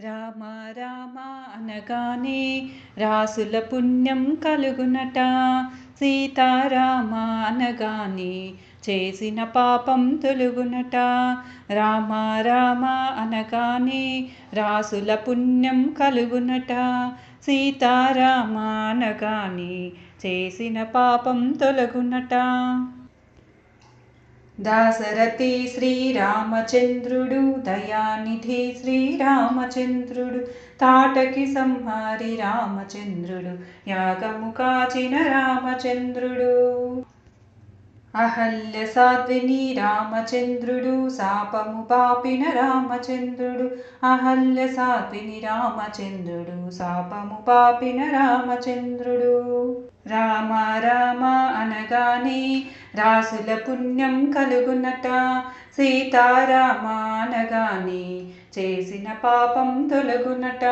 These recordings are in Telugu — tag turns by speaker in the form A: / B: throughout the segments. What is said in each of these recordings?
A: రామ రామ అనగానే రాసుల పుణ్యం కలుగునట. సీతారామ అనగానే చేసిన పాపం తొలుగునట. రామ రామ అనగానే రాసుల పుణ్యం కలుగునట. సీతారామ అనగానే చేసిన పాపం తొలగునట. దాశరథి శ్రీరామచంద్రుడు, దయానిధి శ్రీరామచంద్రుడు, తాటకి సంహారి రామచంద్రుడు, యాగము కాచిన రామచంద్రుడు. అహల్య సాధ్విని రామచంద్రుడు, శాపము పాపిన రామచంద్రుడు. అహల్య సాధ్విని రామచంద్రుడు, శాపము పాపిన రామచంద్రుడు. రామ రామ అనగానే రాసుల పుణ్యం కలుగునట. సీతారామ అనగానే చేసిన పాపం తొలగునట.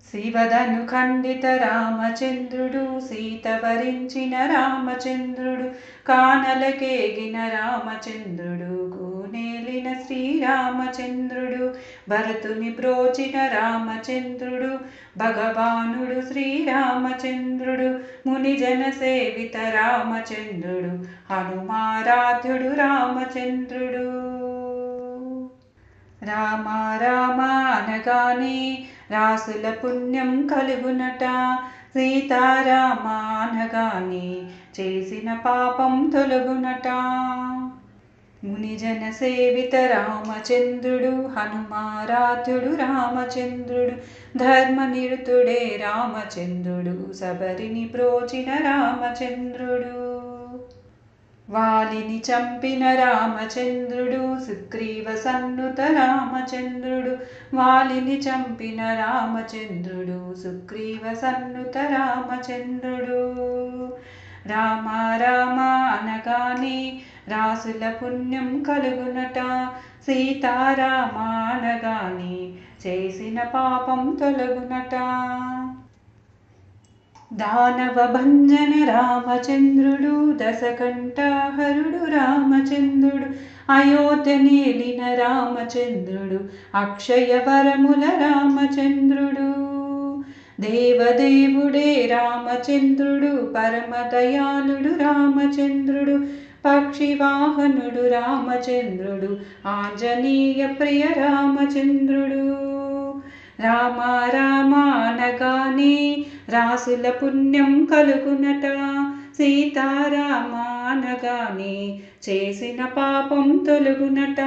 A: శివధను ఖండిత రామచంద్రుడు, సీత వరించిన రామచంద్రుడు, కానలకేగిన రామచంద్రుడు, గూనేలిన శ్రీరామచంద్రుడు, భరతుని బ్రోచిన రామచంద్రుడు, భగవానుడు శ్రీరామచంద్రుడు, మునిజన సేవిత రామచంద్రుడు, హనుమారాధ్యుడు రామచంద్రుడు. రామ రామ అనగానే రాసుల పుణ్యం కలుగునట. సీతారామ అనగానే చేసిన పాపం తొలగునట. మునిజన సేవిత రామచంద్రుడు, హనుమారాధ్యుడు రామచంద్రుడు, ధర్మనిరతుడే రామచంద్రుడు, శబరిని ప్రోచిన రామచంద్రుడు. వాలిని చంపిన రామచంద్రుడు, సుగ్రీవ సన్నుత రామచంద్రుడు, వాలిని చంపిన రామచంద్రుడు, సుగ్రీవ సన్నుత రామచంద్రుడు. రామ రామ అనగానే రాసుల పుణ్యం కలుగునట. సీతారామ అనగానే చేసిన పాపం తొలగునట. దానవ భంజన రామచంద్రుడు, దశకంఠహరుడు రామచంద్రుడు, అయోధ్య నేలిన రామచంద్రుడు, అక్షయ వరముల రామచంద్రుడు. దేవదేవుడే రామచంద్రుడు, పరమదయాళుడు రామచంద్రుడు, పక్షివాహనుడు రామచంద్రుడు, ఆంజనేయ ప్రియ రామచంద్రుడు. రామ రామ అనగానే రాసుల పుణ్యం కలుగునట. సీతారామ అనగానే చేసిన పాపం తొలగునట.